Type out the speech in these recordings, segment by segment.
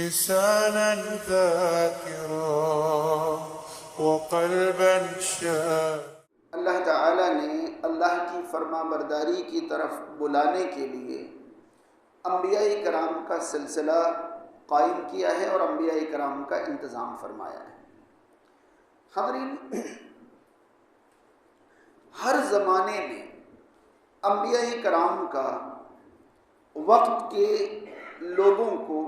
لسانا ذاكرا وقلبا شاكرا۔ اللہ تعالیٰ نے اللہ کی فرما برداری کی طرف بلانے کے لیے انبیاء کرام کا سلسلہ قائم کیا ہے اور انبیاء کرام کا انتظام فرمایا ہے۔ حاضرین، ہر زمانے میں انبیاء کرام کا وقت کے لوگوں کو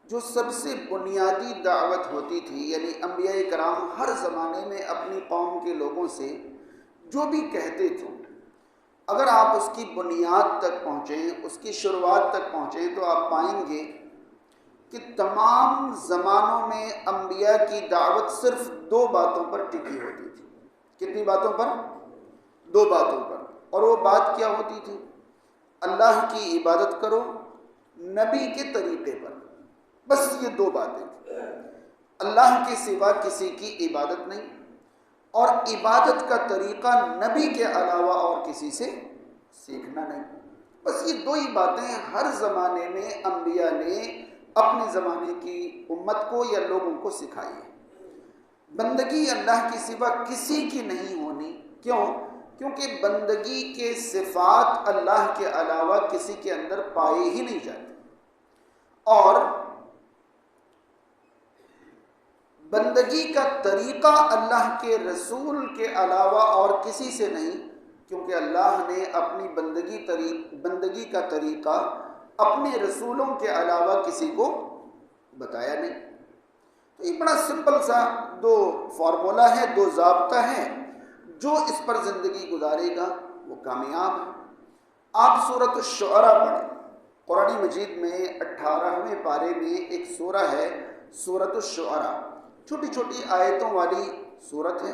جو سب سے بنیادی دعوت ہوتی تھی، یعنی انبیاء کرام ہر زمانے میں اپنی قوم کے لوگوں سے جو بھی کہتے تھے، اگر آپ اس کی بنیاد تک پہنچیں، اس کی شروعات تک پہنچیں، تو آپ پائیں گے کہ تمام زمانوں میں انبیاء کی دعوت صرف دو باتوں پر ٹکی ہوتی تھی۔ کتنی باتوں پر؟ دو باتوں پر۔ اور وہ بات کیا ہوتی تھی؟ اللہ کی عبادت کرو نبی کے طریقے پر، بس یہ دو باتیں تھیں۔ اللہ کے سوا کسی کی عبادت نہیں، اور عبادت کا طریقہ نبی کے علاوہ اور کسی سے سیکھنا نہیں۔ بس یہ دو ہی باتیں ہر زمانے میں انبیاء نے اپنے زمانے کی امت کو یا لوگوں کو سکھائی ہے۔ بندگی اللہ کے سوا کسی کی نہیں ہونی۔ کیوں؟ کیونکہ بندگی کے صفات اللہ کے علاوہ کسی کے اندر پائے ہی نہیں جاتے، اور بندگی کا طریقہ اللہ کے رسول کے علاوہ اور کسی سے نہیں، کیونکہ اللہ نے اپنی بندگی کا طریقہ اپنے رسولوں کے علاوہ کسی کو بتایا نہیں۔ تو یہ بڑا سمپل سا دو فارمولہ ہے، دو ضابطہ ہے، جو اس پر زندگی گزارے گا وہ کامیاب ہے۔ آپ سورۃ الشعراء پڑھیں، قرآن مجید میں 18ویں پارے میں ایک سورہ ہے سورۃ الشعراء، چھوٹی چھوٹی آیتوں والی سورت ہے،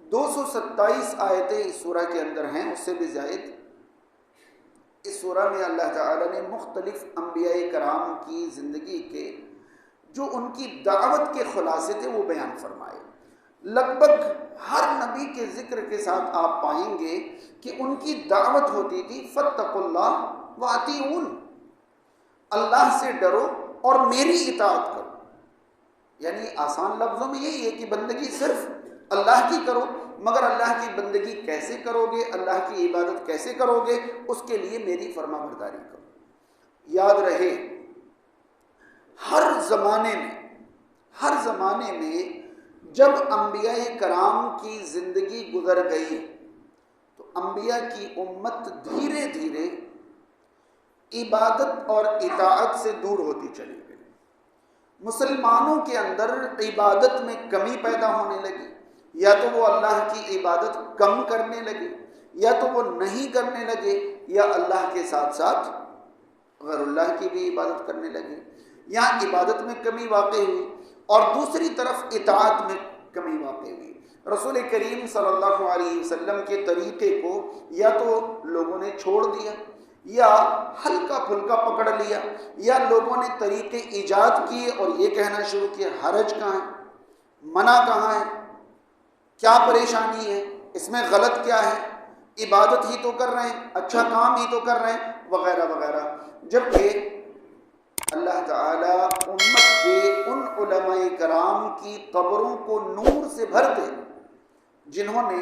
227 آیتیں اس سورہ کے اندر ہیں، اس سے بھی زائد۔ اس سورہ میں اللہ تعالیٰ نے مختلف انبیاء کرام کی زندگی کے جو ان کی دعوت کے خلاصے تھے وہ بیان فرمائے۔ لگ بھگ ہر نبی کے ذکر کے ساتھ آپ پائیں گے کہ ان کی دعوت ہوتی تھی فاتقوا اللہ واطیعون، اللہ سے ڈرو اور میری اطاعت کرو۔ یعنی آسان لفظوں میں یہی ہے کہ بندگی صرف اللہ کی کرو، مگر اللہ کی بندگی کیسے کرو گے، اللہ کی عبادت کیسے کرو گے، اس کے لیے میری فرما برداری کرو۔ یاد رہے، ہر زمانے میں جب انبیاء کرام کی زندگی گزر گئی تو انبیاء کی امت دھیرے دھیرے عبادت اور اطاعت سے دور ہوتی چلی گئی۔ مسلمانوں کے اندر عبادت میں کمی پیدا ہونے لگی، یا تو وہ اللہ کی عبادت کم کرنے لگے، یا تو وہ نہیں کرنے لگے، یا اللہ کے ساتھ ساتھ غیر اللہ کی بھی عبادت کرنے لگے۔ یہاں عبادت میں کمی واقع ہوئی اور دوسری طرف اطاعت میں کمی واقع ہوئی۔ رسول کریم صلی اللہ علیہ وسلم کے طریقے کو یا تو لوگوں نے چھوڑ دیا، یا ہلکا پھلکا پکڑ لیا، یا لوگوں نے طریقے ایجاد کیے اور یہ کہنا شروع کیا حرج کہاں ہے، منع کہاں ہے، کیا پریشانی ہے، اس میں غلط کیا ہے، عبادت ہی تو کر رہے ہیں، اچھا کام ہی تو کر رہے ہیں، وغیرہ وغیرہ۔ جبکہ اللہ تعالیٰ امت کے ان علماء کرام کی قبروں کو نور سے بھر دے جنہوں نے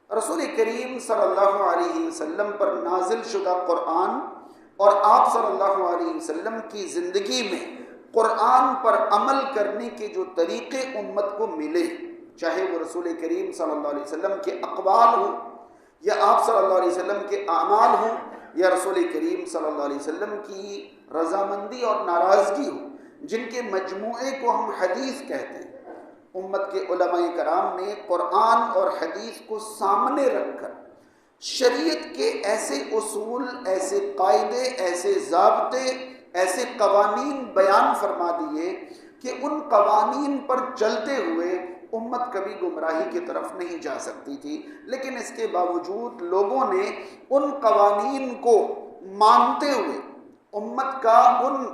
رسول کریم صلی اللہ علیہ وسلم پر نازل شدہ قرآن اور آپ صلی اللہ علیہ وسلم کی زندگی میں قرآن پر عمل کرنے کے جو طریقے امت کو ملے، چاہے وہ رسول کریم صلی اللہ علیہ وسلم کے اقوال ہوں، یا آپ صلی اللہ علیہ وسلم کے اعمال ہوں، یا رسول کریم صلی اللہ علیہ وسلم کی رضامندی اور ناراضگی ہو، جن کے مجموعے کو ہم حدیث کہتے ہیں۔ امت کے علماء کرام نے قرآن اور حدیث کو سامنے رکھ کر شریعت کے ایسے اصول، ایسے قاعدے، ایسے ضابطے، ایسے قوانین بیان فرما دیے کہ ان قوانین پر چلتے ہوئے امت کبھی گمراہی کی طرف نہیں جا سکتی تھی۔ لیکن اس کے باوجود لوگوں نے ان قوانین کو مانتے ہوئے امت کا ان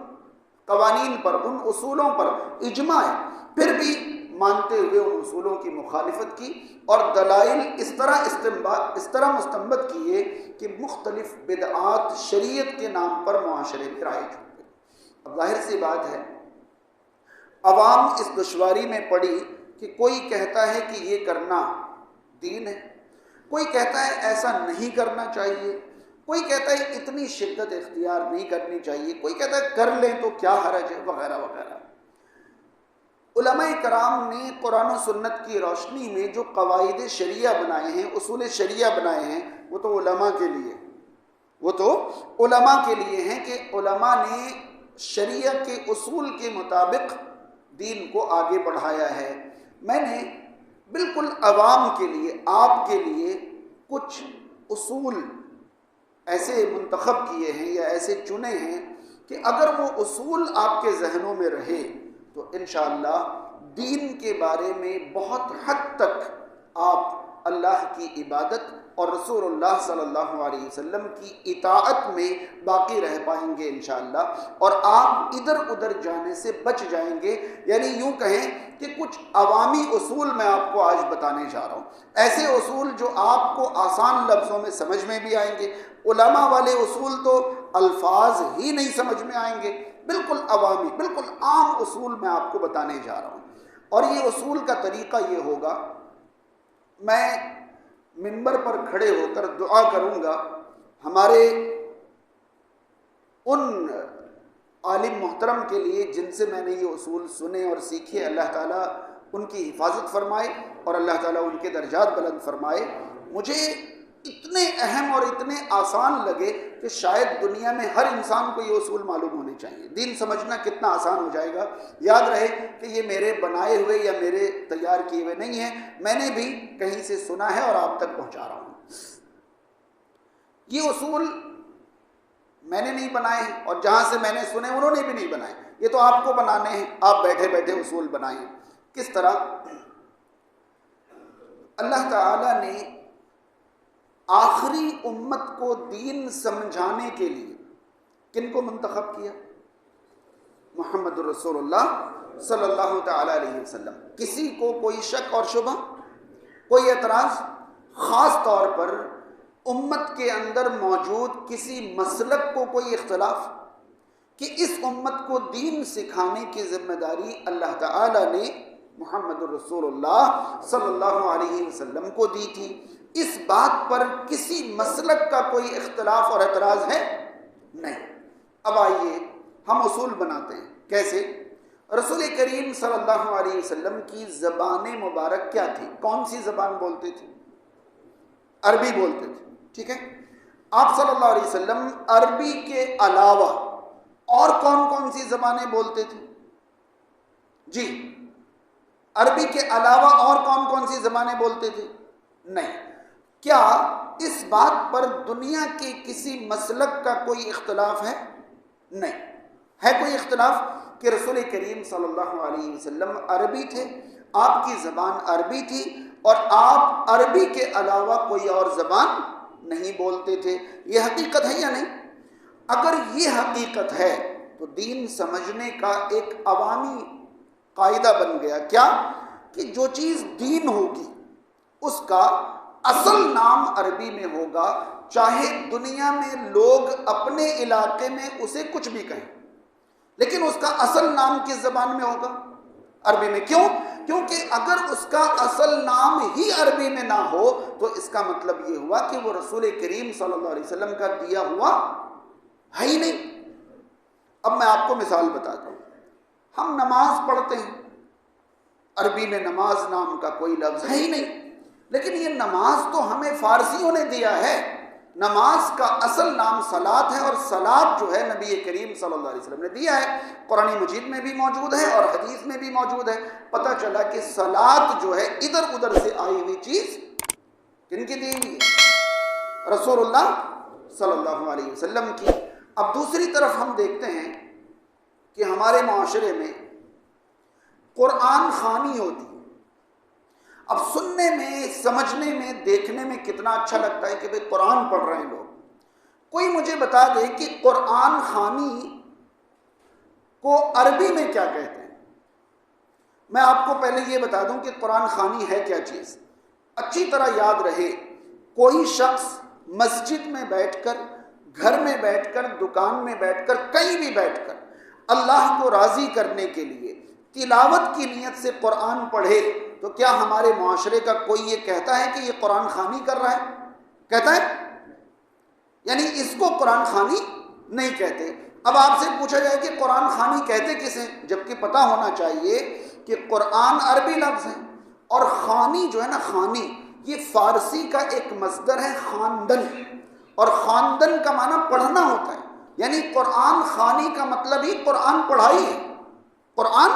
قوانین پر، ان اصولوں پر اجماع ہے، پھر بھی مانتے ہوئے ان اصولوں کی مخالفت کی اور دلائل اس طرح مستنبط کیے کہ مختلف بدعات شریعت کے نام پر معاشرے میں رائج ہو گئے۔ اب ظاہر سی بات ہے عوام اس دشواری میں پڑی کہ کوئی کہتا ہے کہ یہ کرنا دین ہے، کوئی کہتا ہے ایسا نہیں کرنا چاہیے، کوئی کہتا ہے اتنی شدت اختیار نہیں کرنی چاہیے، کوئی کہتا ہے کر لیں تو کیا حرج ہے، وغیرہ وغیرہ۔ علماء کرام نے قرآن و سنت کی روشنی میں جو قواعد شریعہ بنائے ہیں، اصول شریعہ بنائے ہیں، وہ تو علماء کے لیے ہیں کہ علماء نے شریعہ کے اصول کے مطابق دین کو آگے بڑھایا ہے۔ میں نے بالکل عوام کے لیے، آپ کے لیے کچھ اصول ایسے منتخب کیے ہیں یا ایسے چنے ہیں کہ اگر وہ اصول آپ کے ذہنوں میں رہے تو انشاءاللہ دین کے بارے میں بہت حد تک آپ اللہ کی عبادت اور رسول اللہ صلی اللہ علیہ وسلم کی اطاعت میں باقی رہ پائیں گے انشاءاللہ، اور آپ ادھر ادھر جانے سے بچ جائیں گے۔ یعنی یوں کہیں کہ کچھ عوامی اصول میں آپ کو آج بتانے جا رہا ہوں، ایسے اصول جو آپ کو آسان لفظوں میں سمجھ میں بھی آئیں گے۔ علماء والے اصول تو الفاظ ہی نہیں سمجھ میں آئیں گے، بالکل عوامی، بالکل عام اصول میں آپ کو بتانے جا رہا ہوں۔ اور یہ اصول کا طریقہ یہ ہوگا، میں منبر پر کھڑے ہو کر دعا کروں گا ہمارے ان عالم محترم کے لیے جن سے میں نے یہ اصول سنے اور سیکھے، اللہ تعالیٰ ان کی حفاظت فرمائے اور اللہ تعالیٰ ان کے درجات بلند فرمائے۔ مجھے اتنے اہم اور اتنے آسان لگے کہ شاید دنیا میں ہر انسان کو یہ اصول معلوم ہونے چاہیے۔ دین سمجھنا کتنا آسان ہو جائے گا۔ یاد رہے کہ یہ میرے بنائے ہوئے یا میرے تیار کیے ہوئے نہیں ہیں، میں نے بھی کہیں سے سنا ہے اور آپ تک پہنچا رہا ہوں۔ یہ اصول میں نے نہیں بنائے ہیں، اور جہاں سے میں نے سنے انہوں نے بھی نہیں بنائے، یہ تو آپ کو بنانے ہیں۔ آپ بیٹھے بیٹھے اصول بنائیں۔ کس طرح؟ اللہ تعالیٰ نے آخری امت کو دین سمجھانے کے لیے کن کو منتخب کیا؟ محمد الرسول اللہ صلی اللہ تعالی علیہ وسلم۔ کسی کو کوئی شک اور شبہ، کوئی اعتراض؟ خاص طور پر امت کے اندر موجود کسی مسلک کو کوئی اختلاف کہ اس امت کو دین سکھانے کی ذمہ داری اللہ تعالی نے محمد الرسول اللہ صلی اللہ علیہ وسلم کو دی تھی۔ اس بات پر کسی مسلک کا کوئی اختلاف اور اعتراض ہے؟ نہیں۔ اب آئیے ہم اصول بناتے ہیں۔ کیسے؟ رسول کریم صلی اللہ علیہ وسلم کی زبان مبارک کیا تھی؟ کون سی زبان بولتے تھے؟ عربی بولتے تھے، ٹھیک ہے؟ آپ صلی اللہ علیہ وسلم عربی کے علاوہ اور کون کون سی زبانیں بولتے تھے؟ جی، عربی کے علاوہ اور کون کون سی زبانیں بولتے تھے؟ نہیں۔ کیا اس بات پر دنیا کے کسی مسلک کا کوئی اختلاف ہے؟ نہیں۔ ہے کوئی اختلاف کہ رسول کریم صلی اللہ علیہ وسلم عربی تھے، آپ کی زبان عربی تھی، اور آپ عربی کے علاوہ کوئی اور زبان نہیں بولتے تھے۔ یہ حقیقت ہے یا نہیں؟ اگر یہ حقیقت ہے تو دین سمجھنے کا ایک عوامی قاعدہ بن گیا، کیا؟ کہ جو چیز دین ہوگی اس کا اصل نام عربی میں ہوگا، چاہے دنیا میں لوگ اپنے علاقے میں اسے کچھ بھی کہیں، لیکن اس کا اصل نام کس زبان میں ہوگا؟ عربی میں۔ کیوں؟ کیونکہ اگر اس کا اصل نام ہی عربی میں نہ ہو تو اس کا مطلب یہ ہوا کہ وہ رسول کریم صلی اللہ علیہ وسلم کا دیا ہوا ہے ہی نہیں۔ اب میں آپ کو مثال بتاتا ہوں۔ ہم نماز پڑھتے ہیں، عربی میں نماز نام کا کوئی لفظ ہے ہی نہیں، لیکن یہ نماز تو ہمیں فارسیوں نے دیا ہے۔ نماز کا اصل نام صلاۃ ہے، اور صلاۃ جو ہے نبی کریم صلی اللہ علیہ وسلم نے دیا ہے، قرآن مجید میں بھی موجود ہے اور حدیث میں بھی موجود ہے۔ پتہ چلا کہ صلاۃ جو ہے ادھر ادھر سے آئی ہوئی چیز کن کی دی ہوئی ہے؟ رسول اللہ صلی اللہ علیہ وسلم کی۔ اب دوسری طرف ہم دیکھتے ہیں کہ ہمارے معاشرے میں قرآن خوانی ہوتی ہے۔ اب سننے میں، سمجھنے میں، دیکھنے میں کتنا اچھا لگتا ہے کہ بھئی قرآن پڑھ رہے ہیں لوگ۔ کوئی مجھے بتا دے کہ قرآن خوانی کو عربی میں کیا کہتے ہیں؟ میں آپ کو پہلے یہ بتا دوں کہ قرآن خوانی ہے کیا چیز۔ اچھی طرح یاد رہے، کوئی شخص مسجد میں بیٹھ کر، گھر میں بیٹھ کر، دکان میں بیٹھ کر، کہیں بھی بیٹھ کر اللہ کو راضی کرنے کے لیے تلاوت کی نیت سے قرآن پڑھے تو کیا ہمارے معاشرے کا کوئی یہ کہتا ہے کہ یہ قرآن خوانی کر رہا ہے؟ کہتا ہے؟ یعنی اس کو قرآن خوانی نہیں کہتے۔ اب آپ سے پوچھا جائے کہ قرآن خوانی کہتے کسے، جبکہ پتہ ہونا چاہیے کہ قرآن عربی لفظ ہے اور خوانی جو ہے نا، خوانی یہ فارسی کا ایک مصدر ہے خواندن، اور خواندن کا معنی پڑھنا ہوتا ہے، یعنی قرآن خوانی کا مطلب ہی قرآن پڑھائی ہے، قرآن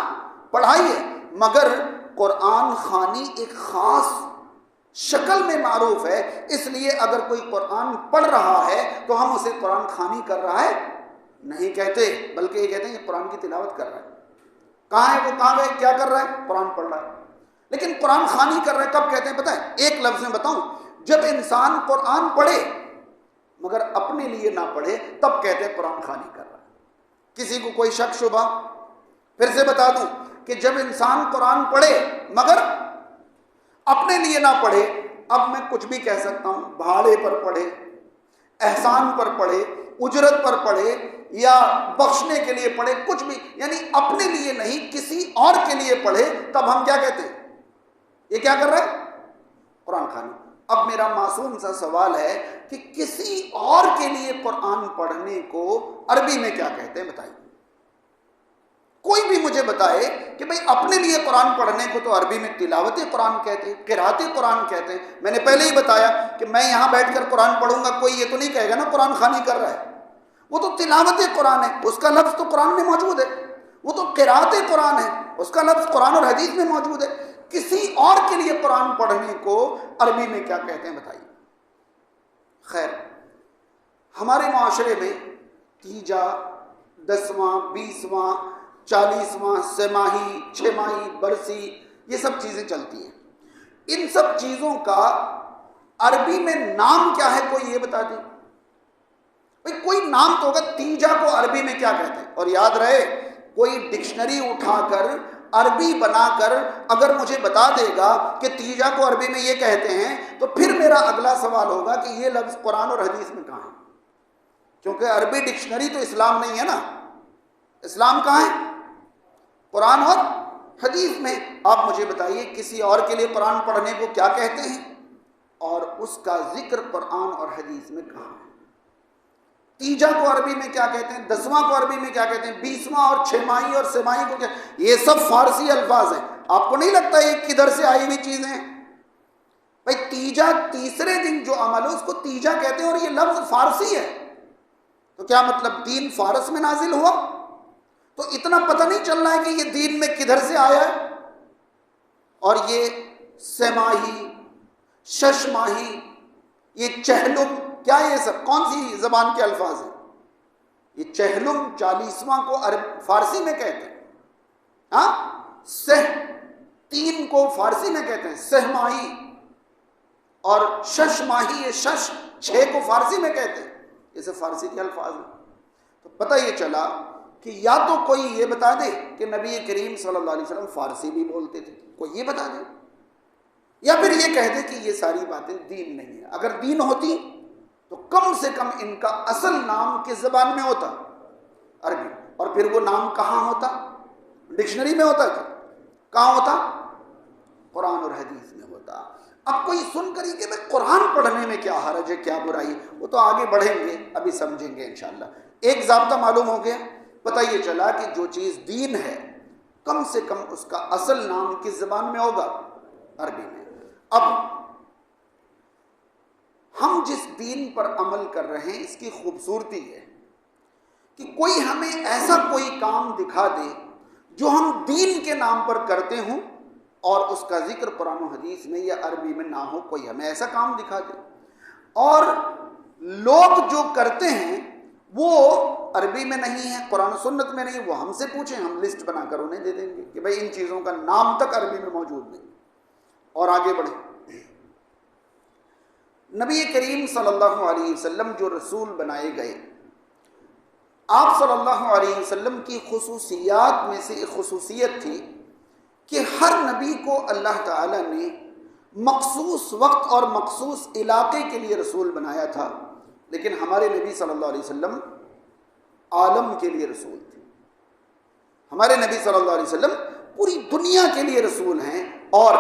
پڑھائی ہے، مگر قرآن خوانی ایک خاص شکل میں معروف ہے، اس لیے اگر کوئی قرآن پڑھ رہا ہے تو ہم اسے قرآن خوانی کر رہا ہے نہیں کہتے، بلکہ یہ کہتے ہیں یہ قرآن کی تلاوت کر رہا ہے۔ کہاں ہے وہ، کہاں گئے، کیا کر رہا ہے؟ قرآن پڑھ رہا ہے۔ لیکن قرآن خوانی کر رہا ہے کب کہتے ہیں پتہ ہے؟ ایک لفظ میں بتاؤں، جب انسان قرآن پڑھے مگر اپنے لیے نہ پڑھے تب کہتے ہیں قرآن خوانی کر رہا ہے۔ کسی کو کوئی شک شبہ؟ پھر سے بتا دوں کہ جب انسان قرآن پڑھے مگر اپنے لیے نہ پڑھے، اب میں کچھ بھی کہہ سکتا ہوں، بھاڑے پر پڑھے، احسان پر پڑھے، اجرت پر پڑھے یا بخشنے کے لیے پڑھے، کچھ بھی، یعنی اپنے لیے نہیں کسی اور کے لیے پڑھے، تب ہم کیا کہتے ہیں؟ یہ کیا کر رہا ہے؟ قرآن خوانی۔ اب میرا معصوم سا سوال ہے کہ کسی اور کے لیے قرآن پڑھنے کو عربی میں کیا کہتے ہیں؟ بتائیے، کوئی بھی مجھے بتائے کہ بھئی اپنے لیے قرآن پڑھنے کو تو عربی میں تلاوت قرآن کہتے ہیں، قرات قرآن کہتے ہیں۔ میں نے پہلے ہی بتایا کہ میں یہاں بیٹھ کر قرآن پڑھوں گا، کوئی یہ تو نہیں کہے گا نا قرآن خوانی کر رہا ہے، وہ تو تلاوت قرآن ہے، اس کا لفظ تو قرآن میں موجود ہے، وہ تو قرات قرآن ہے، اس کا لفظ قرآن اور حدیث میں موجود ہے۔ کسی اور کے لیے قرآن پڑھنے کو عربی میں کیا کہتے ہیں بتائیے؟ خیر، ہمارے معاشرے میں تیجا، 10واں، 20واں، 40واں، سماہی، 6 ماہی، برسی، یہ سب چیزیں چلتی ہیں۔ ان سب چیزوں کا عربی میں نام کیا ہے کوئی یہ بتا دیں؟ بھئی کوئی نام تو ہوگا۔ تیجا کو عربی میں کیا کہتے ہیں؟ اور یاد رہے، کوئی ڈکشنری اٹھا کر عربی بنا کر اگر مجھے بتا دے گا کہ تیجا کو عربی میں یہ کہتے ہیں تو پھر میرا اگلا سوال ہوگا کہ یہ لفظ قرآن اور حدیث میں کہاں ہے؟ کیونکہ عربی ڈکشنری تو اسلام نہیں ہے نا، اسلام کہاں ہے؟ قرآن اور حدیث میں۔ آپ مجھے بتائیے کسی اور کے لیے قرآن پڑھنے کو کیا کہتے ہیں اور اس کا ذکر قرآن اور حدیث میں کہاں ہے؟ تیجا کو عربی میں کیا کہتے ہیں، 10واں کو عربی میں کیا کہتے ہیں، 20واں اور 6 ماہی اور سماہی کو کیا؟ یہ سب فارسی الفاظ ہیں۔ آپ کو نہیں لگتا یہ کدھر سے آئی ہوئی چیزیں ہیں؟ بھائی تیجا، تیسرے دن جو عمل ہو اس کو تیجا کہتے ہیں اور یہ لفظ فارسی ہے، تو کیا مطلب دین فارس میں نازل ہوا؟ تو اتنا پتہ نہیں چل رہا ہے کہ یہ دین میں کدھر سے آیا ہے؟ اور یہ سماہی، 6 ماہی، یہ چہلم، کیا یہ سب کون سی زبان کے الفاظ ہیں؟ یہ چہلم 40واں کو فارسی میں کہتے ہیں، ہاں، سہ 3 کو فارسی میں کہتے ہیں سہ ماہی، اور 6 ماہی، یہ 6 کو فارسی میں کہتے ہیں۔ یہ سب فارسی کے الفاظ ہیں۔ تو پتہ یہ چلا کہ یا تو کوئی یہ بتا دے کہ نبی کریم صلی اللہ علیہ وسلم فارسی بھی بولتے تھے، کوئی یہ بتا دے، یا پھر یہ کہہ دے کہ یہ ساری باتیں دین نہیں ہیں۔ اگر دین ہوتی تو کم سے کم ان کا اصل نام کس زبان میں ہوتا؟ عربی۔ اور پھر وہ نام کہاں ہوتا؟ ڈکشنری میں ہوتا؟ کہاں ہوتا؟ قرآن اور حدیث میں ہوتا۔ اب کوئی سن کر کہ میں قرآن پڑھنے میں کیا حرج ہے، کیا برائی ہے، وہ تو آگے بڑھیں گے، ابھی سمجھیں گے انشاءاللہ۔ ایک ضابطہ معلوم ہو گیا، پتہ یہ چلا کہ جو چیز دین ہے کم سے کم اس کا اصل نام کس زبان میں ہوگا؟ عربی میں۔ اب ہم جس دین پر عمل کر رہے ہیں اس کی خوبصورتی ہے کہ کوئی ہمیں ایسا کوئی کام دکھا دے جو ہم دین کے نام پر کرتے ہوں اور اس کا ذکر قرآن و حدیث میں یا عربی میں نہ ہو، کوئی ہمیں ایسا کام دکھا دے، اور لوگ جو کرتے ہیں وہ عربی میں نہیں ہے، قرآن و سنت میں نہیں، وہ ہم سے پوچھیں، ہم لسٹ بنا کر انہیں دے دیں گے کہ بھائی ان چیزوں کا نام تک عربی میں موجود نہیں۔ اور آگے بڑھیں، نبی کریم صلی اللہ علیہ وسلم جو رسول بنائے گئے، آپ صلی اللہ علیہ وسلم کی خصوصیات میں سے ایک خصوصیت تھی کہ ہر نبی کو اللہ تعالیٰ نے مخصوص وقت اور مخصوص علاقے کے لیے رسول بنایا تھا، لیکن ہمارے نبی صلی اللہ علیہ وسلم عالم کے لیے رسول تھے۔ ہمارے نبی صلی اللہ علیہ وسلم پوری دنیا کے لیے رسول ہیں اور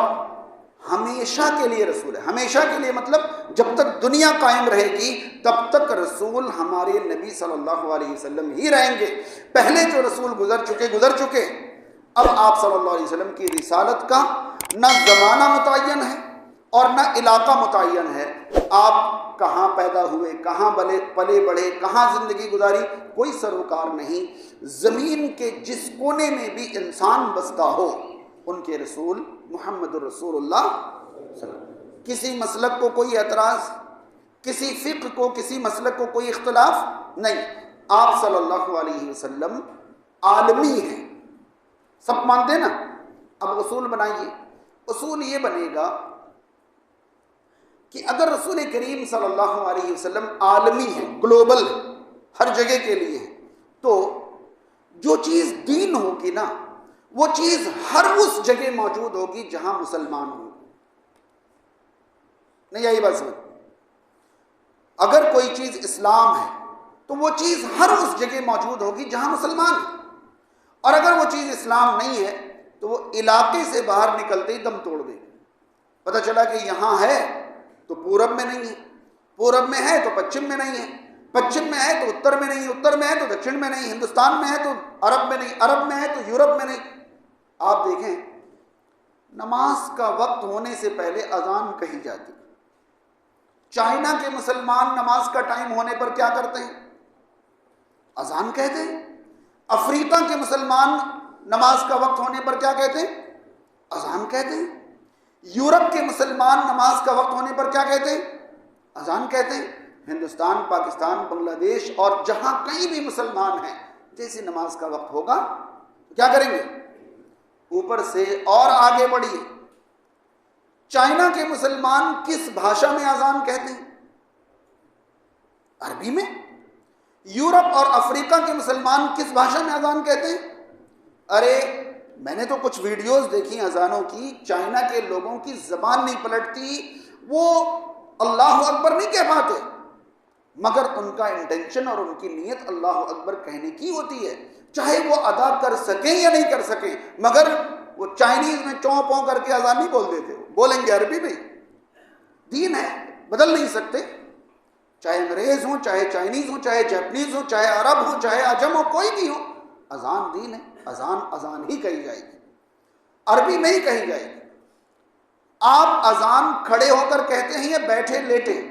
ہمیشہ کے لیے رسول ہے. ہمیشہ کے لیے مطلب جب تک دنیا قائم رہے گی تب تک رسول ہمارے نبی صلی اللہ علیہ وسلم ہی رہیں گے. پہلے جو رسول گزر چکے. اب آپ صلی اللہ علیہ وسلم کی رسالت کا نہ زمانہ متعین ہے اور نہ علاقہ متعین ہے. آپ کہاں پیدا ہوئے، کہاں پلے بڑھے، کہاں زندگی گزاری، کوئی سروکار نہیں. زمین کے جس کونے میں بھی انسان بستا ہو ان کے رسول محمد الرسول اللہ صلی اللہ علیہ وسلم. کسی مسلک کو کوئی اعتراض، کسی فقہ کو، کسی مسلک کو کوئی اختلاف نہیں. آپ صلی اللہ علیہ وسلم عالمی ہیں، سب مانتے ہیں نا. اب اصول بنائیے. اصول یہ بنے گا کہ اگر رسول کریم صلی اللہ علیہ وسلم عالمی ہیں، گلوبل، ہر جگہ کے لیے ہیں، تو جو چیز دین ہوگی نا وہ چیز ہر اس جگہ موجود ہوگی جہاں مسلمان ہوں. نہیں یہی بات سمجھ. اگر کوئی چیز اسلام ہے تو وہ چیز ہر اس جگہ موجود ہوگی جہاں مسلمان ہیں. اور اگر وہ چیز اسلام نہیں ہے تو وہ علاقے سے باہر نکلتے ہی دم توڑ دے گی. پتہ چلا کہ یہاں ہے تو پورب میں نہیں ہے، پورب میں ہے تو پچھم میں نہیں ہے، پچھم میں ہے تو اتر میں نہیں، اتر میں ہے تو دکشن میں نہیں، ہندوستان میں ہے تو عرب میں نہیں، عرب میں ہے تو یورپ میں نہیں. آپ دیکھیں نماز کا وقت ہونے سے پہلے اذان کہی جاتی. چائنا کے مسلمان نماز کا ٹائم ہونے پر کیا کرتے ہیں؟ اذان کہتے ہیں. افریقہ کے مسلمان نماز کا وقت ہونے پر کیا کہتے ہیں؟ اذان کہتے ہیں. یورپ کے مسلمان نماز کا وقت ہونے پر کیا کہتے ہیں؟ اذان کہتے ہیں. ہندوستان، پاکستان، بنگلہ دیش اور جہاں کہیں بھی مسلمان ہیں، جیسے نماز کا وقت ہوگا کیا کریں گے؟ اوپر سے اور آگے بڑھیے. چائنا کے مسلمان کس بھاشا میں اذان کہتے ہیں؟ عربی میں. یورپ اور افریقہ کے مسلمان کس بھاشا میں اذان کہتے ہیں؟ ارے میں نے تو کچھ ویڈیوز دیکھی اذانوں کی، چائنا کے لوگوں کی زبان نہیں پلٹتی، وہ اللہ اکبر نہیں کہہ پاتے، مگر ان کا انٹینشن اور ان کی نیت اللہ اکبر کہنے کی ہوتی ہے. چاہے وہ ادا کر سکیں یا نہیں کر سکیں، مگر وہ چائنیز میں چوں پوں کر کے اذان نہیں بول دیتے، بولیں گے عربی میں. دین ہے، بدل نہیں سکتے. چاہے انگریز ہوں، چاہے چائنیز ہوں، چاہے جاپنیز ہوں، چاہے عرب ہوں، چاہے عجم ہو، کوئی بھی ہو، اذان دین ہے. اذان ہی کہی جائے گی، عربی میں ہی کہی جائے گی. آپ اذان کھڑے ہو کر کہتے ہیں یا بیٹھے لیٹے؟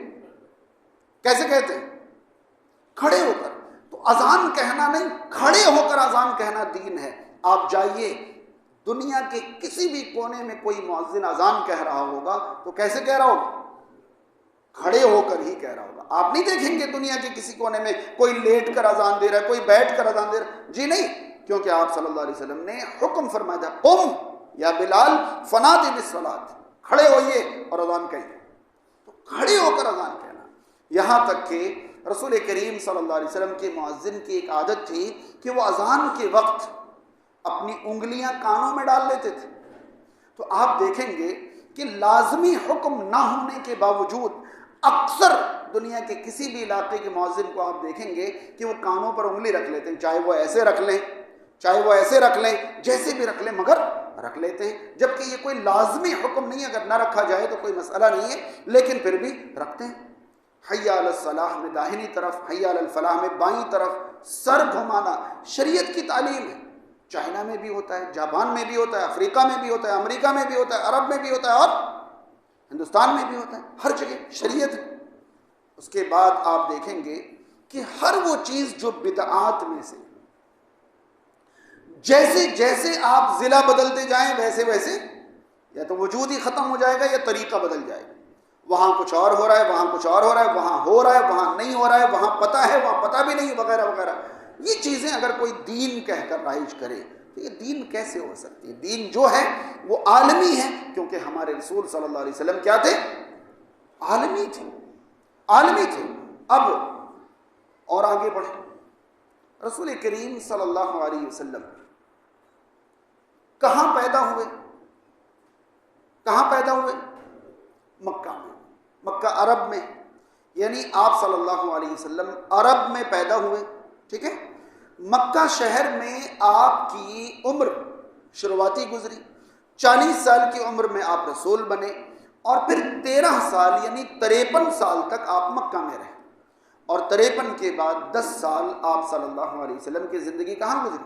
کیسے کہتے ہیں؟ کھڑے ہو کر. تو اذان کہنا نہیں، کھڑے ہو کر اذان کہنا دین ہے. آپ جائیے دنیا کے کسی بھی کونے میں کوئی مؤذن اذان کہہ رہا ہوگا تو کیسے کہہ رہا ہوگا؟ کھڑے ہو کر ہی کہہ رہا ہوگا. آپ نہیں دیکھیں گے دنیا کے کسی کونے میں کوئی لیٹ کر اذان دے رہا ہے، کوئی بیٹھ کر اذان دے رہا ہے. جی نہیں، کیونکہ آپ صلی اللہ علیہ وسلم نے حکم فرمایا تھا، قم یا بلال فنادی بالصلاۃ، کھڑے ہوئیے اور اذان کہیے. تو کھڑے ہو کر اذان کہنا. یہاں تک کہ رسول کریم صلی اللہ علیہ وسلم کے مؤذن کی ایک عادت تھی کہ وہ اذان کے وقت اپنی انگلیاں کانوں میں ڈال لیتے تھے. تو آپ دیکھیں گے کہ لازمی حکم نہ ہونے کے باوجود اکثر دنیا کے کسی بھی علاقے کے مؤذن کو آپ دیکھیں گے کہ وہ کانوں پر انگلی رکھ لیتے ہیں، چاہے وہ ایسے رکھ لیں، چاہے وہ ایسے رکھ لیں، جیسے بھی رکھ لیں، مگر رکھ لیتے ہیں. جبکہ یہ کوئی لازمی حکم نہیں ہے، اگر نہ رکھا جائے تو کوئی مسئلہ نہیں ہے، لیکن پھر بھی رکھتے ہیں. حی علی الصلاح میں داہنی طرف، حی علی الفلاح میں بائیں طرف سر گھمانا شریعت کی تعلیم ہے. چائنا میں بھی ہوتا ہے، جاپان میں بھی ہوتا ہے، افریقہ میں بھی ہوتا ہے، امریکہ میں بھی ہوتا ہے، عرب میں بھی ہوتا ہے اور ہندوستان میں بھی ہوتا ہے. ہر جگہ شریعت ہے. اس کے بعد آپ دیکھیں گے کہ ہر وہ چیز جو بدعات میں سے، جیسے جیسے آپ ضلع بدلتے جائیں ویسے ویسے یا تو وجود ہی ختم ہو جائے گا یا طریقہ بدل جائے گا. وہاں کچھ اور ہو رہا ہے، وہاں کچھ اور ہو رہا ہے، وہاں ہو رہا ہے، وہاں نہیں ہو رہا ہے، وہاں پتہ ہے، وہاں پتہ بھی نہیں، وغیرہ وغیرہ. یہ چیزیں اگر کوئی دین کہہ کر رائج کرے تو یہ دین کیسے ہو سکتی ہے؟ دین جو ہے وہ عالمی ہے، کیونکہ ہمارے رسول صلی اللہ علیہ وسلم کیا تھے؟ عالمی تھے، عالمی تھے. اب اور آگے بڑھیں. رسول کریم صلی اللہ علیہ وسلم کہاں پیدا ہوئے؟ کہاں پیدا ہوئے؟ مکہ میں. مکہ عرب میں، یعنی آپ صلی اللہ علیہ وسلم عرب میں پیدا ہوئے. ٹھیک ہے. مکہ شہر میں آپ کی عمر شروعاتی گزری، 40 سال کی عمر میں آپ رسول بنے، اور پھر 13 سال یعنی 53 سال تک آپ مکہ میں رہے، اور 53 کے بعد 10 سال آپ صلی اللہ علیہ وسلم کی زندگی کہاں گزری؟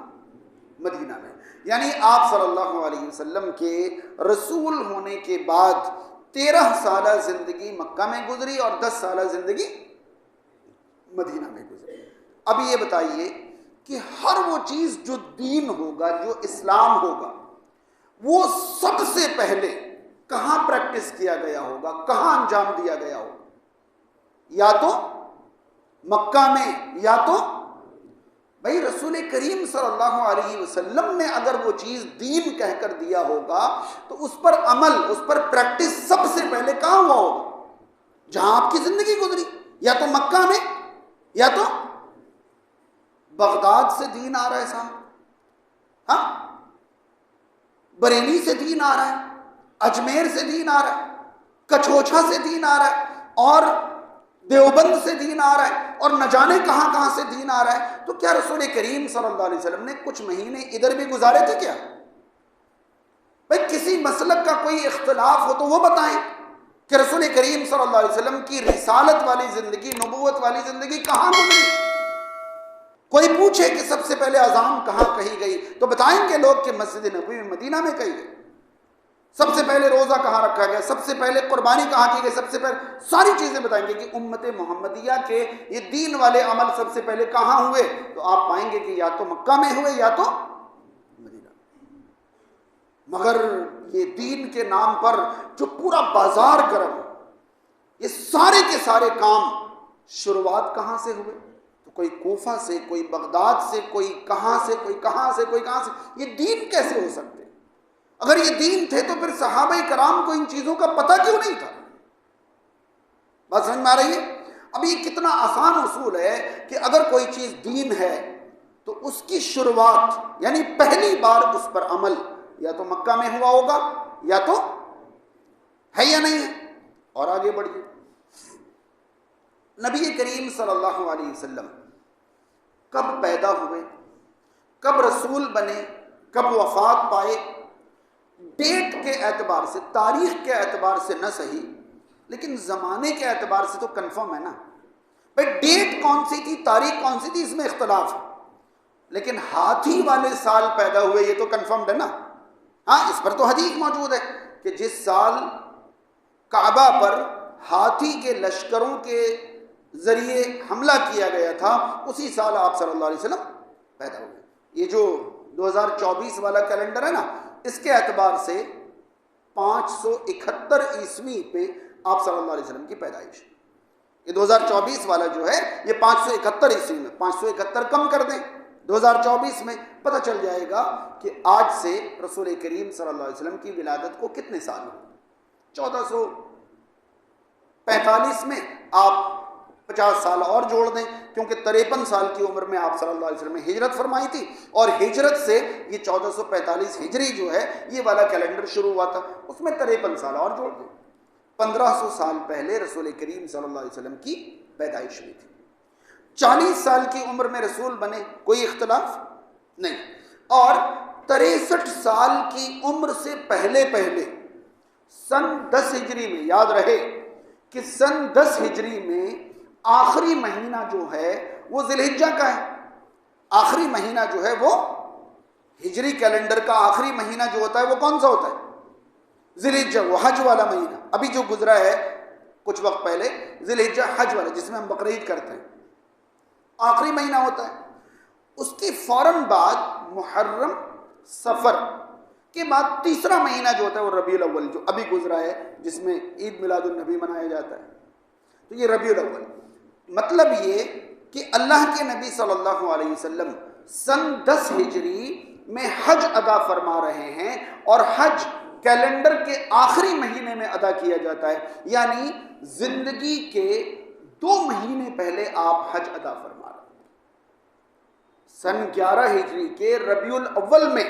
مدینہ میں۔ یعنی آپ صلی اللہ علیہ وسلم کے رسول ہونے کے بعد 13 سالہ زندگی مکہ میں گزری اور 10 سالہ زندگی مدینہ میں گزری۔ اب یہ بتائیے کہ ہر وہ چیز جو دین ہوگا، جو اسلام ہوگا، وہ سب سے پہلے کہاں پریکٹس کیا گیا ہوگا، کہاں انجام دیا گیا ہوگا؟ یا تو مکہ میں، یا تو بھائی رسول کریم صلی اللہ علیہ وسلم نے اگر وہ چیز دین کہہ کر دیا ہوگا تو اس پر عمل، اس پر پریکٹس سب سے پہلے کہاں ہوا ہوگا؟ جہاں آپ کی زندگی گزری، یا تو مکہ میں، یا تو بغداد سے دین آ رہا ہے صاحب، ہاں بریلی سے دین آ رہا ہے، اجمیر سے دین آ رہا ہے، کچھوچھا سے دین آ رہا ہے، اور دیوبند سے دین آ رہا ہے، اور نہ جانے کہاں کہاں سے دین آ رہا ہے۔ تو کیا رسول کریم صلی اللہ علیہ وسلم نے کچھ مہینے ادھر بھی گزارے تھے کیا؟ بھائی کسی مسلک کا کوئی اختلاف ہو تو وہ بتائیں کہ رسول کریم صلی اللہ علیہ وسلم کی رسالت والی زندگی، نبوت والی زندگی کہاں گزری؟ کوئی پوچھے کہ سب سے پہلے اذان کہاں کہی گئی تو بتائیں گے لوگ کہ مسجد نبوی میں، مدینہ میں کہی گئی۔ سب سے پہلے روزہ کہاں رکھا گیا، سب سے پہلے قربانی کہاں کی گئی، سب سے پہلے ساری چیزیں بتائیں گے کہ امت محمدیہ کے یہ دین والے عمل سب سے پہلے کہاں ہوئے، تو آپ پائیں گے کہ یا تو مکہ میں ہوئے یا تو مدینہ۔ مگر یہ دین کے نام پر جو پورا بازار گرم، یہ سارے کے سارے کام شروعات کہاں سے ہوئے؟ تو کوئی کوفہ سے، کوئی بغداد سے، کوئی کہاں سے، کوئی کہاں سے، کوئی کہاں سے۔ یہ دین کیسے ہو سکتے؟ اگر یہ دین تھے تو پھر صحابہ کرام کو ان چیزوں کا پتہ کیوں نہیں تھا؟ بات سمجھ میں آ رہی ہے؟ اب یہ کتنا آسان اصول ہے کہ اگر کوئی چیز دین ہے تو اس کی شروعات یعنی پہلی بار اس پر عمل یا تو مکہ میں ہوا ہوگا یا تو ہے یا نہیں ہے۔ اور آگے بڑھیے، نبی کریم صلی اللہ علیہ وسلم کب پیدا ہوئے، کب رسول بنے، کب وفات پائے، ڈیٹ کے اعتبار سے، تاریخ کے اعتبار سے نہ صحیح لیکن زمانے کے اعتبار سے تو کنفرم ہے نا۔ بھائی ڈیٹ کون سی تھی، تاریخ کون سی تھی، اس میں اختلاف ہے، لیکن ہاتھی والے سال پیدا ہوئے یہ تو کنفرمڈ ہے نا۔ ہاں اس پر تو حدیث موجود ہے کہ جس سال کعبہ پر ہاتھی کے لشکروں کے ذریعے حملہ کیا گیا تھا اسی سال آپ صلی اللہ علیہ وسلم پیدا ہوئے۔ یہ جو 2024 والا کیلنڈر ہے نا، اس کے اعتبار سے 571 عیسوی پہ آپ صلی اللہ علیہ وسلم کی پیدائش۔ یہ 2024 والا جو ہے یہ 571 عیسوی میں، 571 کم کر دیں 2024 میں، پتہ چل جائے گا کہ آج سے رسول کریم صلی اللہ علیہ وسلم کی ولادت کو کتنے سال ہوئے۔ 1445 میں آپ 50 سال اور جوڑ دیں، کیونکہ 53 سال کی عمر میں آپ صلی اللہ علیہ وسلم نے ہجرت فرمائی تھی، اور ہجرت سے یہ 1445 ہجری جو ہے یہ والا کیلنڈر شروع ہوا تھا، اس میں 53 سال اور جوڑ دیں۔ 1500 سال پہلے رسول کریم صلی اللہ علیہ وسلم کی پیدائش ہوئی تھی۔ 40 سال کی عمر میں رسول بنے، کوئی اختلاف نہیں، اور 63 سال کی عمر سے پہلے سن 10 ہجری میں، یاد رہے کہ سن 10 ہجری میں آخری مہینہ جو ہے وہ ذی الحجہ کا ہے۔ آخری مہینہ جو ہے وہ ہجری کیلنڈر کا آخری مہینہ جو ہوتا ہے وہ کون سا ہوتا ہے؟ ذی الحجہ، وہ حج والا مہینہ۔ ابھی جو گزرا ہے کچھ وقت پہلے ذی الحجہ حج والا، جس میں ہم بقرعید کرتے ہیں، آخری مہینہ ہوتا ہے۔ اس کے فوراً بعد محرم، صفر کے بعد تیسرا مہینہ جو ہوتا ہے وہ ربیع الاول، جو ابھی گزرا ہے، جس میں عید میلاد النبی منایا جاتا ہے، تو یہ ربیع الاول۔ مطلب یہ کہ اللہ کے نبی صلی اللہ علیہ وسلم سن 10 ہجری میں حج ادا فرما رہے ہیں، اور حج کیلنڈر کے آخری مہینے میں ادا کیا جاتا ہے، یعنی زندگی کے 2 مہینے پہلے آپ حج ادا فرما رہے ہیں۔ سن 11 ہجری کے ربیع الاول میں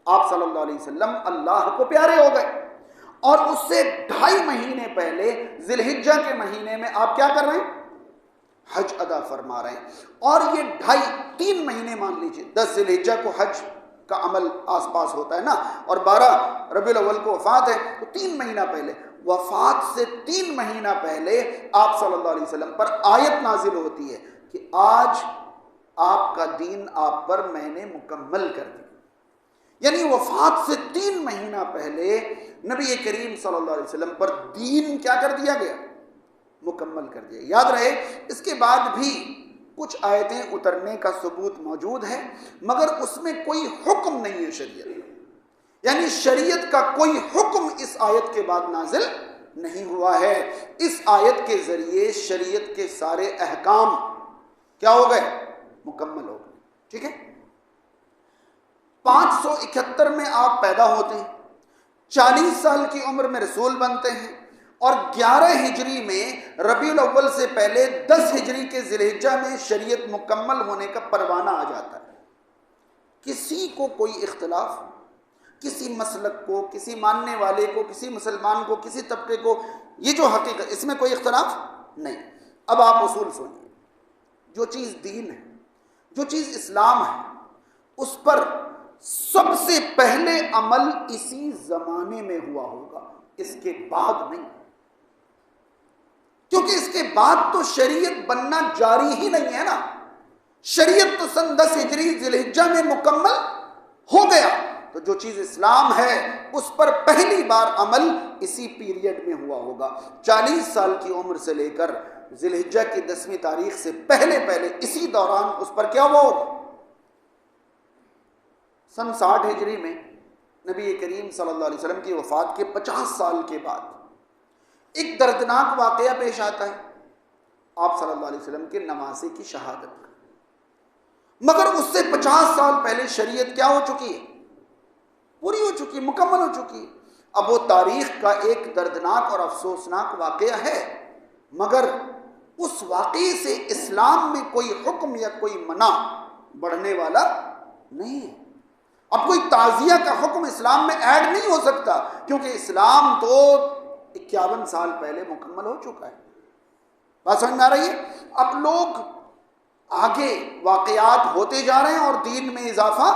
آپ صلی اللہ علیہ وسلم اللہ کو پیارے ہو گئے، اور اس سے 2.5 مہینے پہلے ذی الحجہ کے مہینے میں آپ کیا کر رہے ہیں؟ حج ادا فرما رہے ہیں، اور یہ 2.5-3 مہینے مان لیجئے، 10 ذی الحجہ کو حج کا عمل آس پاس ہوتا ہے نا، اور 12 ربیع الاول کو وفات ہے، تو 3 مہینہ پہلے، وفات سے 3 مہینہ پہلے آپ صلی اللہ علیہ وسلم پر آیت نازل ہوتی ہے کہ آج آپ کا دین آپ پر میں نے مکمل کر دیا۔ یعنی وفات سے 3 مہینہ پہلے نبی کریم صلی اللہ علیہ وسلم پر دین کیا کر دیا گیا؟ مکمل کر دیا۔ یاد رہے اس کے بعد بھی کچھ آیتیں اترنے کا ثبوت موجود ہے، مگر اس میں کوئی حکم نہیں ہے شریعت، یعنی شریعت کا کوئی حکم اس آیت کے بعد نازل نہیں ہوا ہے۔ اس آیت کے ذریعے شریعت کے سارے احکام کیا ہو گئے؟ مکمل ہو گئے۔ ٹھیک ہے، 571 میں آپ پیدا ہوتے ہیں، 40 سال کی عمر میں رسول بنتے ہیں، اور 11 ہجری میں ربیع الاول سے پہلے 10 ہجری کے ذی الحجہ میں شریعت مکمل ہونے کا پروانہ آ جاتا ہے۔ کسی کو کوئی اختلاف، کسی مسلک کو، کسی ماننے والے کو، کسی مسلمان کو، کسی طبقے کو، یہ جو حقیقت، اس میں کوئی اختلاف نہیں۔ اب آپ اصول سنیے، جو چیز دین ہے، جو چیز اسلام ہے، اس پر سب سے پہلے عمل اسی زمانے میں ہوا ہوگا، اس کے بعد نہیں، کیونکہ اس کے بعد تو شریعت بننا جاری ہی نہیں ہے نا۔ شریعت تو سن 10 ہجری ذی الحجہ میں مکمل ہو گیا، تو جو چیز اسلام ہے اس پر پہلی بار عمل اسی پیریڈ میں ہوا ہوگا۔ 40 سال کی عمر سے لے کر ذی الحجہ کی 10ویں تاریخ سے پہلے اسی دوران اس پر کیا ہوا ہوگا؟ سن 60 ہجری میں نبی کریم صلی اللہ علیہ وسلم کی وفات کے 50 سال کے بعد ایک دردناک واقعہ پیش آتا ہے، آپ صلی اللہ علیہ وسلم کے نواسے کی شہادت کا، مگر اس سے 50 سال پہلے شریعت کیا ہو چکی ہے؟ پوری ہو چکی، مکمل ہو چکی ہے۔ اب وہ تاریخ کا ایک دردناک اور افسوسناک واقعہ ہے، مگر اس واقعے سے اسلام میں کوئی حکم یا کوئی منع بڑھنے والا نہیں ہے۔ اب کوئی تعزیہ کا حکم اسلام میں ایڈ نہیں ہو سکتا، کیونکہ اسلام تو 51 سال پہلے مکمل ہو چکا ہے۔ بات سمجھ میں آ رہی ہے؟ اب لوگ آگے واقعات ہوتے جا رہے ہیں اور دین میں اضافہ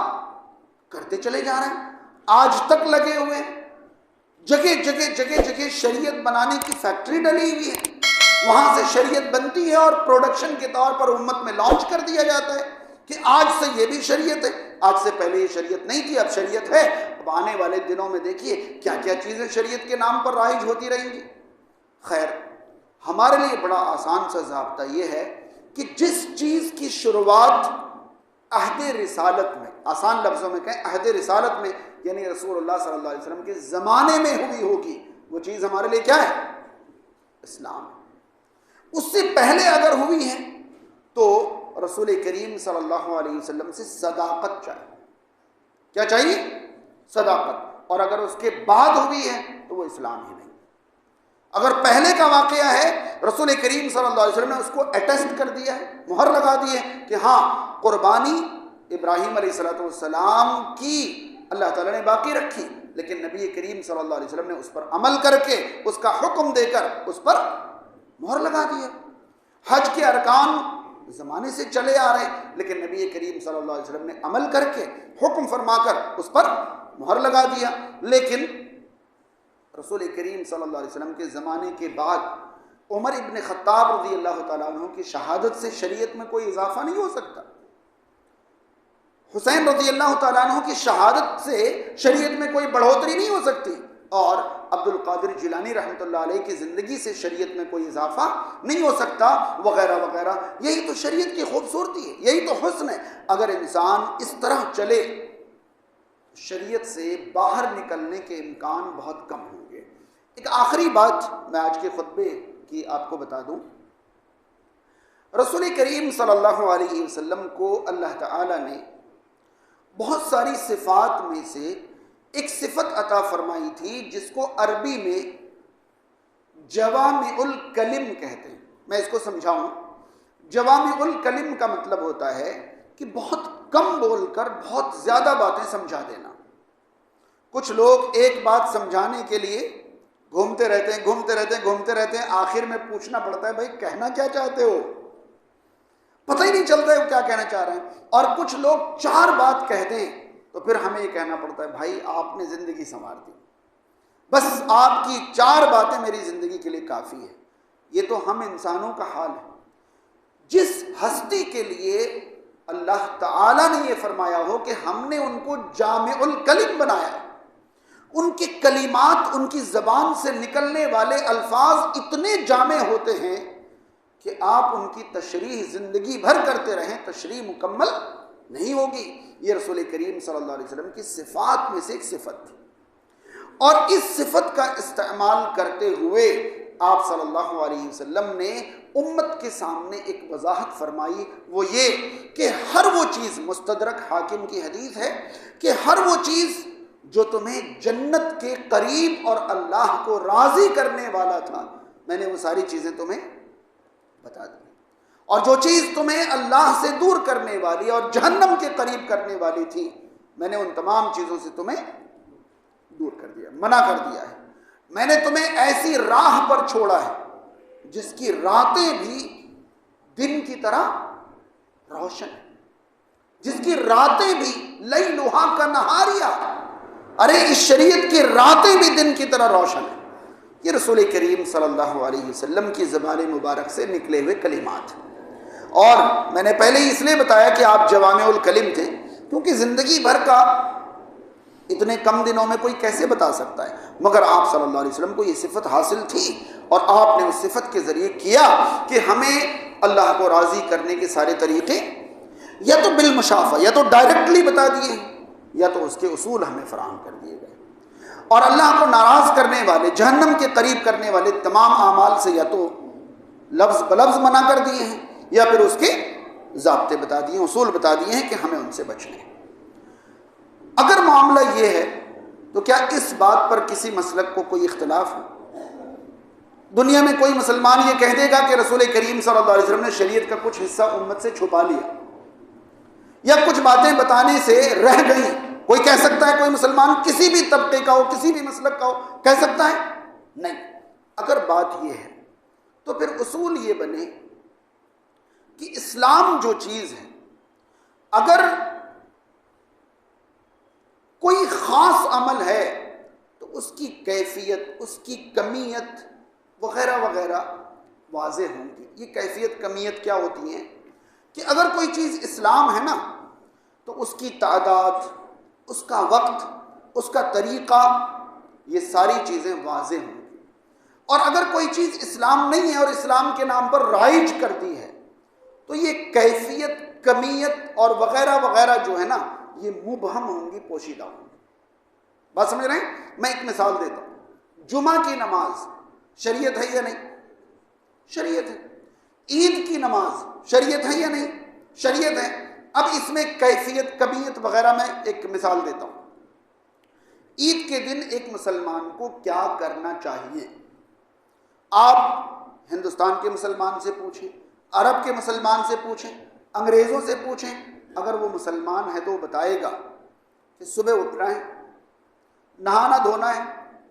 کرتے چلے جا رہے ہیں، آج تک لگے ہوئے ہیں۔ جگہ جگہ شریعت بنانے کی فیکٹری ڈلی ہوئی ہے، وہاں سے شریعت بنتی ہے اور پروڈکشن کے طور پر امت میں لانچ کر دیا جاتا ہے کہ آج سے یہ بھی شریعت ہے، آج سے پہلے یہ شریعت نہیں تھی، اب شریعت ہے۔ اب آنے والے دنوں میں دیکھیے کیا کیا چیزیں شریعت کے نام پر رائج ہوتی رہیں گی۔ خیر، ہمارے لیے بڑا آسان سا ضابطہ یہ ہے کہ جس چیز کی شروعات عہد رسالت میں، آسان لفظوں میں کہیں عہد رسالت میں، یعنی رسول اللہ صلی اللہ علیہ وسلم کے زمانے میں ہوئی ہوگی، وہ چیز ہمارے لیے کیا ہے؟ اسلام ہے۔ اس سے پہلے اگر ہوئی ہے تو رسول کریم صلی اللہ علیہ وسلم سے صداقت چاہیے۔ کیا چاہیے؟ صداقت۔ اور اگر اس کے بعد ہوئی ہے تو وہ اسلام ہی نہیں۔ اگر پہلے کا واقعہ ہے، رسول کریم صلی اللہ علیہ وسلم نے اس کو اٹیسٹ کر دیا ہے، مہر لگا دی ہے کہ ہاں قربانی ابراہیم علیہ السلام کی اللہ تعالیٰ نے باقی رکھی، لیکن نبی کریم صلی اللہ علیہ وسلم نے اس پر عمل کر کے، اس کا حکم دے کر اس پر مہر لگا دیا۔ حج کے ارکان زمانے سے چلے آ رہے ہیں، لیکن نبی کریم صلی اللہ علیہ وسلم نے عمل کر کے، حکم فرما کر اس پر مہر لگا دیا۔ لیکن رسول کریم صلی اللہ علیہ وسلم کے زمانے کے بعد عمر ابن خطاب رضی اللہ تعالیٰ عنہ کی شہادت سے شریعت میں کوئی اضافہ نہیں ہو سکتا، حسین رضی اللہ تعالیٰ عنہ کی شہادت سے شریعت میں کوئی بڑھوتری نہیں ہو سکتی، اور عبد القادر جیلانی رحمۃ اللہ علیہ کی زندگی سے شریعت میں کوئی اضافہ نہیں ہو سکتا، وغیرہ وغیرہ۔ یہی تو شریعت کی خوبصورتی ہے، یہی تو حسن ہے۔ اگر انسان اس طرح چلے، شریعت سے باہر نکلنے کے امکان بہت کم ہوں گے۔ ایک آخری بات میں آج کے خطبے کی آپ کو بتا دوں، رسول کریم صلی اللہ علیہ وسلم کو اللہ تعالیٰ نے بہت ساری صفات میں سے ایک صفت عطا فرمائی تھی جس کو عربی میں جوامع الکلم کہتے ہیں۔ میں اس کو سمجھاؤں، جوامع الکلم کا مطلب ہوتا ہے کہ بہت کم بول کر بہت زیادہ باتیں سمجھا دینا۔ کچھ لوگ ایک بات سمجھانے کے لیے گھومتے رہتے ہیں، آخر میں پوچھنا پڑتا ہے بھائی کہنا کیا چاہتے ہو؟ پتہ ہی نہیں چلتا ہے وہ کیا کہنا چاہ رہے ہیں. اور کچھ لوگ 4 بات کہہ دیں تو پھر ہمیں یہ کہنا پڑتا ہے بھائی آپ نے زندگی سنوار دی، بس آپ کی 4 باتیں میری زندگی کے لیے کافی ہے. یہ تو ہم انسانوں کا حال ہے. جس ہستی کے لیے اللہ تعالیٰ نے یہ فرمایا ہو کہ ہم نے ان کو جامع الکلم بنایا، ان کے کلمات، ان کی زبان سے نکلنے والے الفاظ اتنے جامع ہوتے ہیں کہ آپ ان کی تشریح زندگی بھر کرتے رہیں تشریح مکمل نہیں ہوگی. یہ رسول کریم صلی اللہ علیہ وسلم کی صفات میں سے ایک صفت تھی. اور اس صفت کا استعمال کرتے ہوئے آپ صلی اللہ علیہ وسلم نے امت کے سامنے ایک وضاحت فرمائی، وہ یہ کہ ہر وہ چیز، مستدرک حاکم کی حدیث ہے کہ ہر وہ چیز جو تمہیں جنت کے قریب اور اللہ کو راضی کرنے والا تھا، میں نے وہ ساری چیزیں تمہیں بتا دی. اور جو چیز تمہیں اللہ سے دور کرنے والی اور جہنم کے قریب کرنے والی تھی، میں نے ان تمام چیزوں سے تمہیں دور کر دیا، منع کر دیا ہے. میں نے تمہیں ایسی راہ پر چھوڑا ہے جس کی راتیں بھی دن کی طرح روشن ہیں، جس کی راتیں بھی لیلھا کنہاریہ، ارے اس شریعت کی راتیں بھی دن کی طرح روشن ہیں. یہ رسول کریم صلی اللہ علیہ وسلم کی زبان مبارک سے نکلے ہوئے کلمات. اور میں نے پہلے ہی اس لیے بتایا کہ آپ جوامع الکلم تھے کیونکہ زندگی بھر کا اتنے کم دنوں میں کوئی کیسے بتا سکتا ہے، مگر آپ صلی اللہ علیہ وسلم کو یہ صفت حاصل تھی اور آپ نے اس صفت کے ذریعے کیا کہ ہمیں اللہ کو راضی کرنے کے سارے طریقے یا تو بالمشافہ، یا تو ڈائریکٹلی بتا دیے، یا تو اس کے اصول ہمیں فراہم کر دیے گئے. اور اللہ کو ناراض کرنے والے، جہنم کے قریب کرنے والے تمام اعمال سے یا تو لفظ بلفظ منع کر دیے ہیں یا پھر اس کے ضابطے بتا دیے، اصول بتا دیے ہیں کہ ہمیں ان سے بچنا ہے. اگر معاملہ یہ ہے تو کیا اس بات پر کسی مسلک کو کوئی اختلاف ہے؟ دنیا میں کوئی مسلمان یہ کہہ دے گا کہ رسول کریم صلی اللہ علیہ وسلم نے شریعت کا کچھ حصہ امت سے چھپا لیا یا کچھ باتیں بتانے سے رہ گئی؟ کوئی کہہ سکتا ہے؟ کوئی مسلمان کسی بھی طبقے کا ہو، کسی بھی مسلک کا ہو، کہہ سکتا ہے؟ نہیں. اگر بات یہ ہے تو پھر اصول یہ بنے کہ اسلام جو چیز ہے، اگر کوئی خاص عمل ہے تو اس کی کیفیت، اس کی کمیت وغیرہ وغیرہ واضح ہوں گی. یہ کیفیت کمیت کیا ہوتی ہیں کہ اگر کوئی چیز اسلام ہے نا تو اس کی تعداد، اس کا وقت، اس کا طریقہ، یہ ساری چیزیں واضح ہوں گی. اور اگر کوئی چیز اسلام نہیں ہے اور اسلام کے نام پر رائج کر دی ہے تو یہ کیفیت، کمیت اور وغیرہ وغیرہ جو ہے نا یہ مبہم ہوں گی، پوشیدہ ہوں گی. بات سمجھ رہے ہیں؟ میں ایک مثال دیتا ہوں. جمعہ کی نماز شریعت ہے یا نہیں؟ شریعت ہے. عید کی نماز شریعت ہے یا نہیں؟ شریعت ہے. اب اس میں کیفیت، کمیت وغیرہ میں ایک مثال دیتا ہوں. عید کے دن ایک مسلمان کو کیا کرنا چاہیے؟ آپ ہندوستان کے مسلمان سے پوچھیں، عرب کے مسلمان سے پوچھیں، انگریزوں سے پوچھیں، اگر وہ مسلمان ہے تو وہ بتائے گا کہ صبح اٹھنا ہے، نہانا دھونا ہے،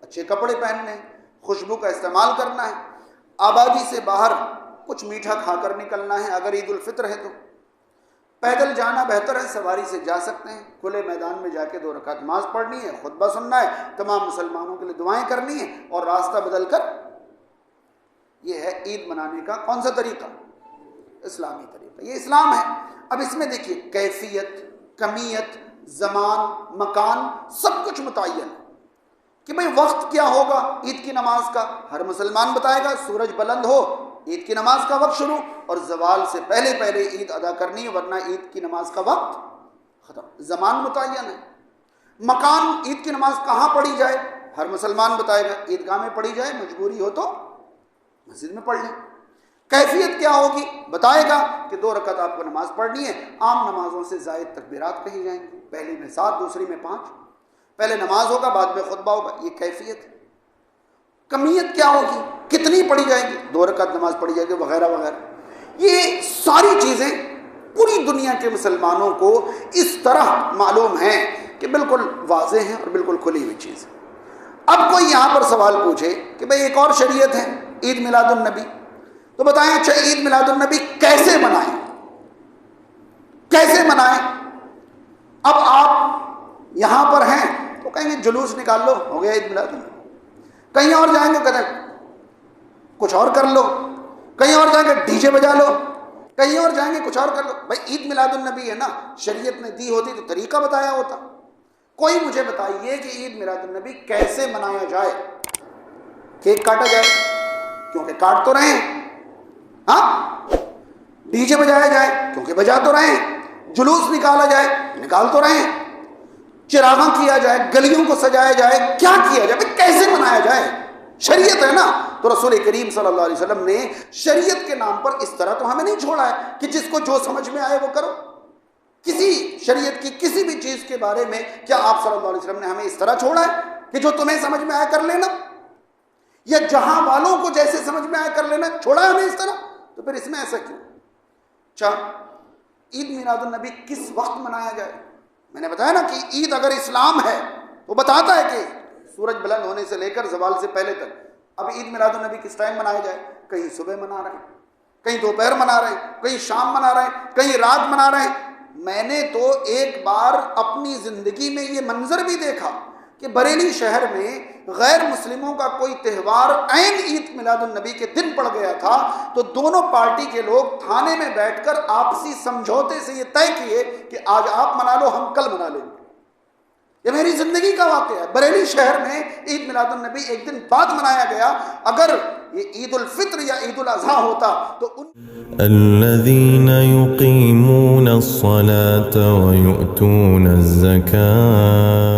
اچھے کپڑے پہننے ہیں، خوشبو کا استعمال کرنا ہے، آبادی سے باہر کچھ میٹھا کھا کر نکلنا ہے، اگر عید الفطر ہے تو پیدل جانا بہتر ہے، سواری سے جا سکتے ہیں، کھلے میدان میں جا کے 2 رکعت نماز پڑھنی ہے، خطبہ سننا ہے، تمام مسلمانوں کے لیے دعائیں کرنی ہیں اور راستہ بدل کر. یہ ہے عید منانے کا کون سا طریقہ؟ اسلامی طریقہ. یہ اسلام ہے. اب اس میں دیکھیے کیفیت، کمیت، زمان، مکان سب کچھ متعین کہ بھئی وقت کیا ہوگا عید کی نماز کا، ہر مسلمان بتائے گا سورج بلند ہو عید کی نماز کا وقت شروع اور زوال سے پہلے پہلے عید ادا کرنی ہے ورنہ عید کی نماز کا وقت ختم. زمان متعین ہے. مکان، عید کی نماز کہاں پڑھی جائے ہر مسلمان بتائے گا، عیدگاہ میں پڑھی جائے، مجبوری ہو تو مسجد میں پڑھ لیں. کیفیت کیا ہوگی بتائے گا کہ 2 رکعت آپ کو نماز پڑھنی ہے، عام نمازوں سے زائد تکبیرات کہی جائیں گی، پہلی میں 7 دوسری میں 5، پہلے نماز ہوگا بعد میں خطبہ ہوگا. یہ کیفیت ہے. کمیت کیا ہوگی؟ کتنی پڑھی جائیں گی؟ 2 رکعت نماز پڑھی جائے گی وغیرہ وغیرہ. یہ ساری چیزیں پوری دنیا کے مسلمانوں کو اس طرح معلوم ہیں کہ بالکل واضح ہیں اور بالکل کھلی ہوئی چیز ہے. اب کوئی یہاں پر سوال پوچھے کہ بھئی ایک اور شریعت ہے عید میلاد النبی، تو بتائیں اچھا عید میلاد النبی کیسے منائیں؟ کیسے منائیں؟ اب آپ یہاں پر ہیں تو کہیں گے جلوس نکال لو، ہو گیا عید میلاد النبی۔ کہیں اور جائیں گے کہتے ہیں کچھ اور کر لو، کہیں اور جائیں گے ڈی جے بجا لو، کہیں اور جائیں گے کچھ اور کر لو۔ بھائی عید میلاد النبی ہے نا، شریعت نے دی ہوتی تو طریقہ بتایا ہوتا۔ کوئی مجھے بتائیے کہ عید میلاد النبی کیسے منایا جائے؟ کیک کاٹا جائے، کیونکہ کاٹ تو رہے ہیں، ہاں، ڈی جے بجایا جائے کیونکہ بجا تو رہے ہیں، جلوس نکالا جائے نکال تو رہے ہیں، چراغاں کیا جائے، گلیوں کو سجایا جائے، کیا کیا جائے؟ کیسے منایا جائے؟ شریعت ہے نا، تو رسول کریم صلی اللہ علیہ وسلم نے شریعت کے نام پر اس طرح تو ہمیں نہیں چھوڑا ہے کہ جس کو جو سمجھ میں آئے وہ کرو۔ کسی شریعت کی کسی بھی چیز کے بارے میں کیا آپ صلی اللہ علیہ وسلم نے ہمیں اس طرح چھوڑا ہے کہ جو تمہیں سمجھ میں آیا کر لینا، یا جہاں والوں کو جیسے سمجھ میں آیا کر لینا؟ چھوڑا ہے ہمیں اس طرح، تو پھر اس میں ایسا کیوں؟ عید میلاد النبی کس وقت منایا جائے؟ میں نے بتایا نا کہ عید اگر اسلام ہے تو بتاتا ہے کہ سورج بلند ہونے سے لے کر زوال سے پہلے تک۔ اب عید میلاد النبی کس ٹائم منایا جائے؟ کہیں صبح منا رہے ہیں، کہیں دوپہر منا رہے ہیں، کہیں شام منا رہے ہیں، کہیں رات منا رہے ہیں۔ میں نے تو ایک بار اپنی زندگی میں یہ منظر بھی دیکھا کہ بریلی شہر میں غیر مسلموں کا کوئی تہوار عین عید میلاد النبی کے دن پڑ گیا تھا، تو دونوں پارٹی کے لوگ تھانے میں بیٹھ کر آپسی سمجھوتے سے یہ طے کیے کہ آج آپ منا لو، ہم کل منا لیں گے۔ یہ میری زندگی کا واقعہ ہے۔ بریلی شہر میں عید میلاد النبی ایک دن بعد منایا گیا۔ اگر یہ عید الفطر یا عید الاضحیٰ ہوتا تو الذين يقيمون الصلاة ويؤتون الزكاة